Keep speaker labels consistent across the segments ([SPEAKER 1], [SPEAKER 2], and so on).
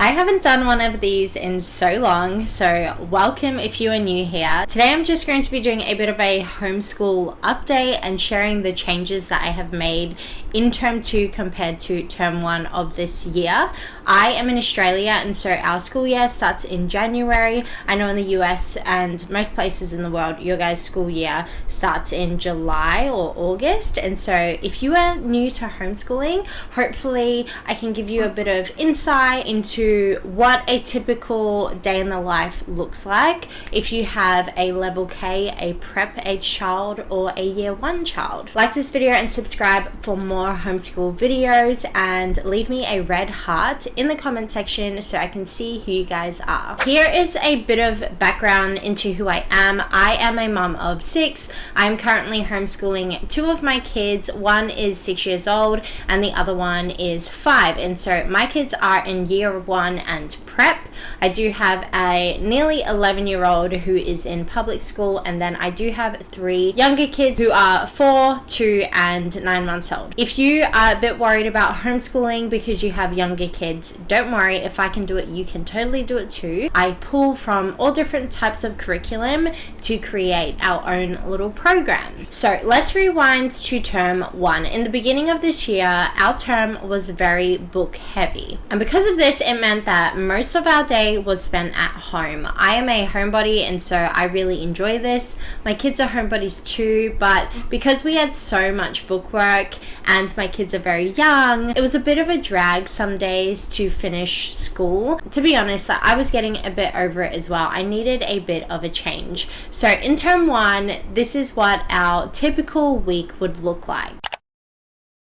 [SPEAKER 1] I haven't done one of these in so long, so welcome if you are new here. Today I'm just going to be doing a bit of a homeschool update and sharing the changes that I have made in term 2 compared to term 1 of this year. I am in Australia, and so our school year starts in January. I know in the US and most places in the world, your guys' school year starts in July or August. And so if you are new to homeschooling, hopefully I can give you a bit of insight into what a typical day in the life looks like if you have a level K, a prep age child, or a year 1 child. Like this video and subscribe for more homeschool videos, and leave me a red heart in the comment section so I can see who you guys are. Here is a bit of background into who I am. I am a mum of 6. I'm currently homeschooling 2 of my kids. One is 6 years old and the other one is 5. And so my kids are in year 1 and prep. I do have a nearly 11-year-old who is in public school, and then I do have 3 younger kids who are 4, 2, and 9 months old. If you are a bit worried about homeschooling because you have younger kids, don't worry. If I can do it, you can totally do it too. I pull from all different types of curriculum to create our own little program. So let's rewind to term 1. In the beginning of this year, our term was very book heavy. And because of this, it meant that most of our day was spent at home. I am a homebody, and so I really enjoy this. My kids are homebodies too, but because we had so much bookwork and my kids are very young, it was a bit of a drag some days to finish school. To be honest, I was getting a bit over it as well. I needed a bit of a change. So in term 1, this is what our typical week would look like.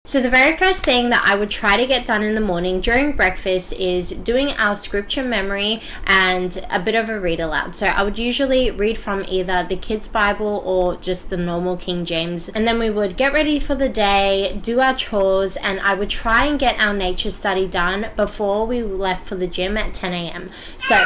[SPEAKER 1] So the very first thing that I would try to get done in the morning during breakfast is doing our scripture memory and a bit of a read aloud. So I would usually read from either the kids' Bible or just the normal King James. And then we would get ready for the day, do our chores, and I would try and get our nature study done before we left for the gym at 10 a.m. So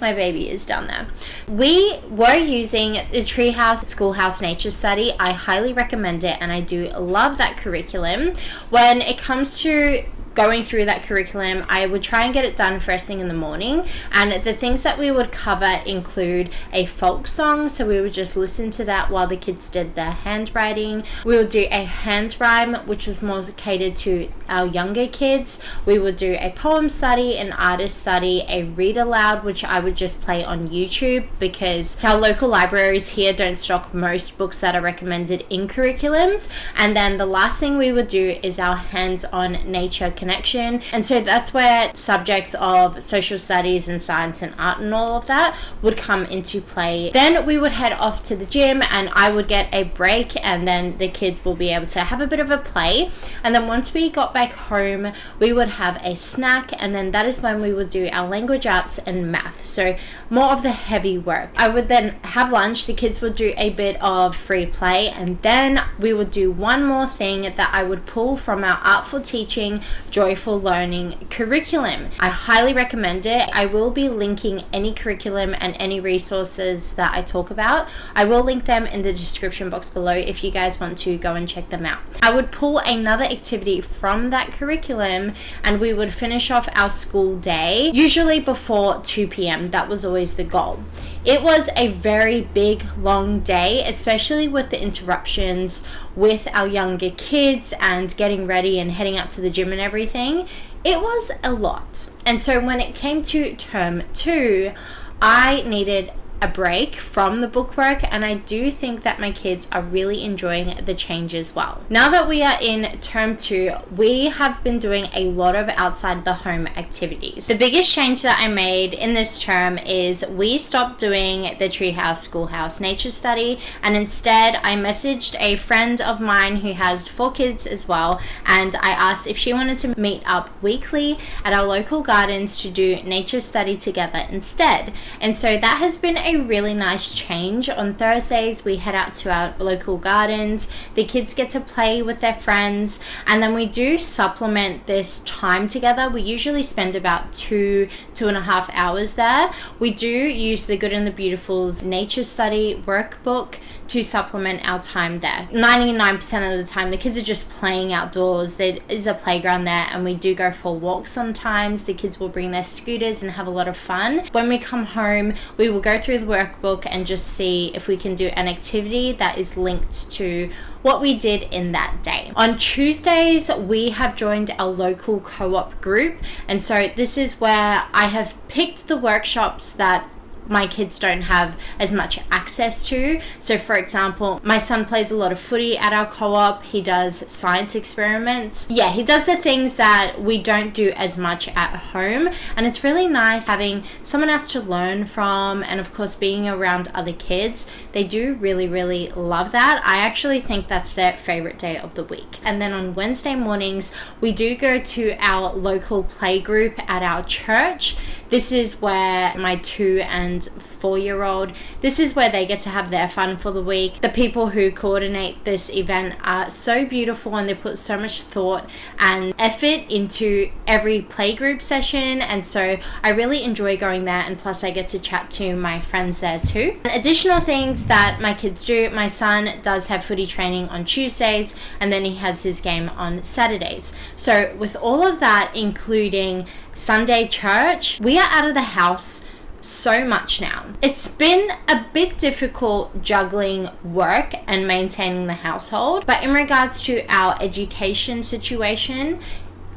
[SPEAKER 1] my baby is down there. We were using the Treehouse Schoolhouse Nature Study. I highly recommend it, and I do love that curriculum. When it comes to going through that curriculum, I would try and get it done first thing in the morning, and the things that we would cover include a folk song, so we would just listen to that while the kids did their handwriting. We would do a hand rhyme, which was more catered to our younger kids. We would do a poem study, an artist study, a read aloud, which I would just play on YouTube because our local libraries here don't stock most books that are recommended in curriculums. And then the last thing we would do is our hands-on nature connection, and so that's where subjects of social studies and science and art and all of that would come into play. Then we would head off to the gym, and I would get a break, and then the kids will be able to have a bit of a play. And then once we got back home, we would have a snack, and then that is when we would do our language arts and math, so more of the heavy work. I would then have lunch, the kids would do a bit of free play, and then we would do one more thing that I would pull from our Artful Teaching Joyful Learning curriculum. I highly recommend it. I will be linking any curriculum and any resources that I talk about. I will link them in the description box below if you guys want to go and check them out. I would pull another activity from that curriculum, and we would finish off our school day, usually before 2 p.m. That was always the goal. It was a very big, long day, especially with the interruptions with our younger kids and getting ready and heading out to the gym and everything. It was a lot. And so when it came to term 2, I needed a break from the bookwork, and I do think that my kids are really enjoying the change as well. Now that we are in term 2, we have been doing a lot of outside the home activities. The biggest change that I made in this term is we stopped doing the Treehouse Schoolhouse Nature Study, and instead I messaged a friend of mine who has 4 kids as well, and I asked if she wanted to meet up weekly at our local gardens to do nature study together instead. And so that has been a a really nice change. On Thursdays, we head out to our local gardens. The kids get to play with their friends, and then we do supplement this time together. We usually spend about 2.5 hours there. We do use the Good and the Beautiful's nature study workbook to supplement our time there. 99% of the time, the kids are just playing outdoors. There is a playground there, and we do go for walks sometimes. The kids will bring their scooters and have a lot of fun. When we come home, we will go through the workbook and just see if we can do an activity that is linked to what we did in that day. On Tuesdays, we have joined our local co-op group, and so this is where I have picked the workshops that my kids don't have as much access to. So for example, my son plays a lot of footy at our co-op. He does science experiments. Yeah, he does the things that we don't do as much at home, and it's really nice having someone else to learn from, and of course being around other kids. They do really love that. I actually think that's their favorite day of the week. And then on Wednesday mornings, we do go to our local play group at our church. This is where my 2 and 4-year-old, this is where they get to have their fun for the week. The people who coordinate this event are so beautiful, and they put so much thought and effort into every playgroup session, and so I really enjoy going there, and plus I get to chat to my friends there too. Additional things that my kids do: my son does have footy training on Tuesdays, and then he has his game on Saturdays. So with all of that, including Sunday church, we are out of the house so much now. It's been a bit difficult juggling work and maintaining the household, but in regards to our education situation,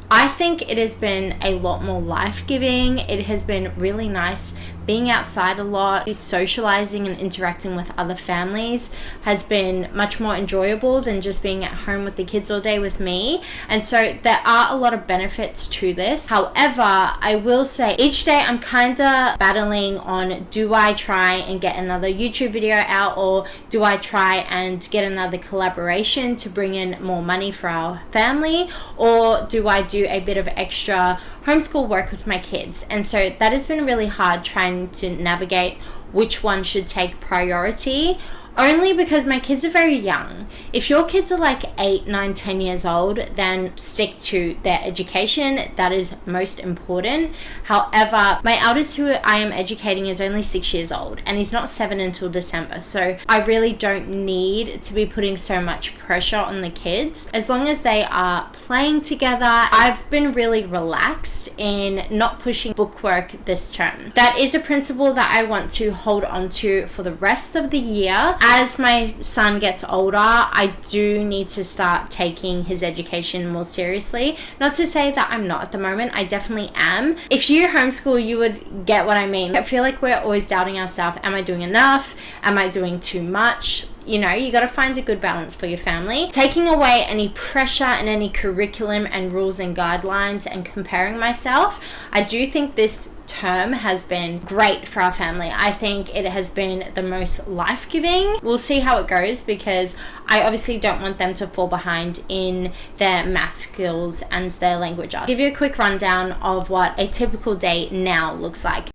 [SPEAKER 1] I think it has been a lot more life-giving. It has been really nice being outside a lot. Socializing and interacting with other families has been much more enjoyable than just being at home with the kids all day with me. And so there are a lot of benefits to this. However, I will say each day I'm kind of battling on, do I try and get another YouTube video out, or do I try and get another collaboration to bring in more money for our family, or do I do a bit of extra homeschool work with my kids? And so that has been really hard, trying to navigate which one should take priority, only because my kids are very young. If your kids are like 8, 9, 10 years old, then stick to their education. That is most important. However, my eldest, who I am educating, is only 6 years old, and he's not 7 until December. So I really don't need to be putting so much pressure on the kids. As long as they are playing together, I've been really relaxed in not pushing bookwork this term. That is a principle that I want to hold on to for the rest of the year. As my son gets older, I do need to start taking his education more seriously. Not to say that I'm not at the moment, I definitely am. If you homeschool, you would get what I mean. I feel like we're always doubting ourselves. Am I doing enough? Am I doing too much? You know, you got to find a good balance for your family. Taking away any pressure and any curriculum and rules and guidelines and comparing myself, I do think this term has been great for our family. I think it has been the most life-giving. We'll see how it goes, because I obviously don't want them to fall behind in their math skills and their language arts. I'll give you a quick rundown of what a typical day now looks like.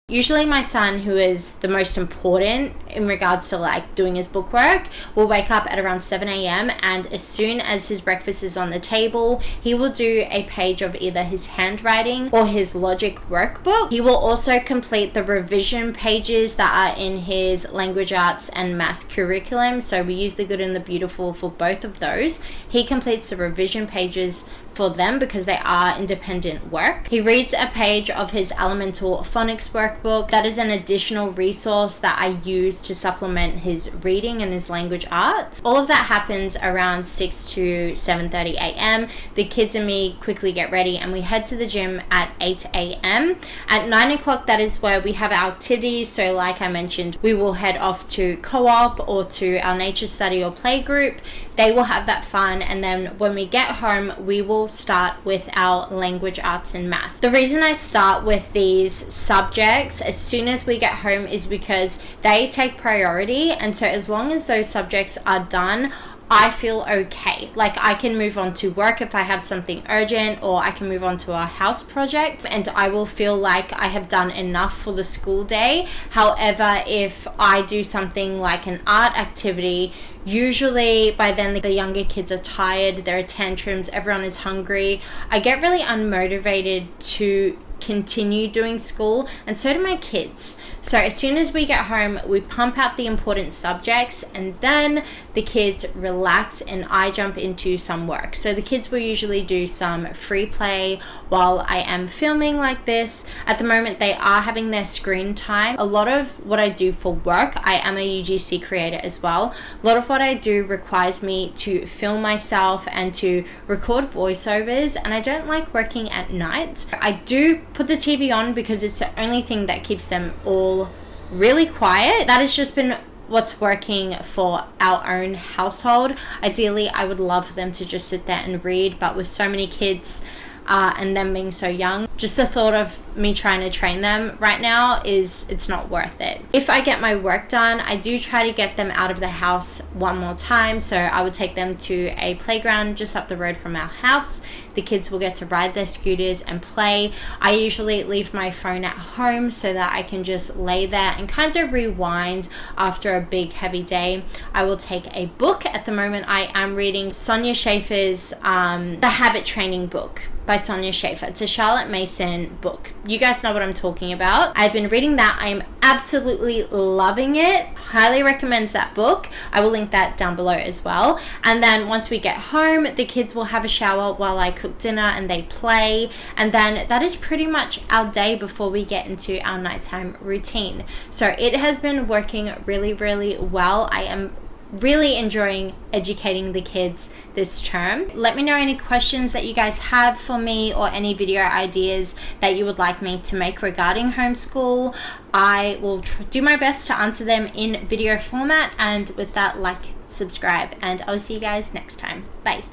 [SPEAKER 1] Usually my son, who is the most important in regards to like doing his bookwork, will wake up at around 7 a.m. and as soon as his breakfast is on the table, he will do a page of either his handwriting or his logic workbook. He will also complete the revision pages that are in his language arts and math curriculum. So we use the Good and the Beautiful for both of those. He completes the revision pages for them because they are independent work. He reads a page of his elemental phonics workbook. That is an additional resource that I use to supplement his reading and his language arts. All of that happens around 6 to 7:30 a.m. The kids and me quickly get ready and we head to the gym at 8 a.m. At 9 o'clock, that is where we have our activities. So like I mentioned, we will head off to co-op or to our nature study or play group. They will have that fun, and then when we get home, we will start with our language arts and math. The reason I start with these subjects as soon as we get home is because they take priority, and so as long as those subjects are done, I feel okay. Like I can move on to work if I have something urgent, or I can move on to a house project, and I will feel like I have done enough for the school day. However, if I do something like an art activity, usually by then the younger kids are tired, there are tantrums, everyone is hungry. I get really unmotivated to continue doing school, and so do my kids. So as soon as we get home, we pump out the important subjects, and then the kids relax and I jump into some work. So the kids will usually do some free play while I am filming like this. At the moment, they are having their screen time. A lot of what I do for work, I am a UGC creator as well. A lot of what I do requires me to film myself and to record voiceovers, and I don't like working at night. I do put the TV on because it's the only thing that keeps them all really quiet. That has just been what's working for our own household. Ideally, I would love for them to just sit there and read, but with so many kids and them being so young, just the thought of me trying to train them right now it's not worth it. If I get my work done, I do try to get them out of the house one more time. So I would take them to a playground just up the road from our house. The kids will get to ride their scooters and play. I usually leave my phone at home so that I can just lay there and kind of rewind after a big heavy day. I will take a book. At the moment, I am reading Sonia Schaefer's The Habit Training book by Sonia Schaefer. It's a Charlotte Mason book. You guys know what I'm talking about. I've been reading that. I am absolutely loving it. Highly recommend that book. I will link that down below as well. And then once we get home, the kids will have a shower while I cook dinner and they play. And then that is pretty much our day before we get into our nighttime routine. So it has been working really, really well. I am really enjoying educating the kids this term. Let me know any questions that you guys have for me, or any video ideas that you would like me to make regarding homeschool. I will do my best to answer them in video format. And with that, like, subscribe, and I'll see you guys next time. Bye.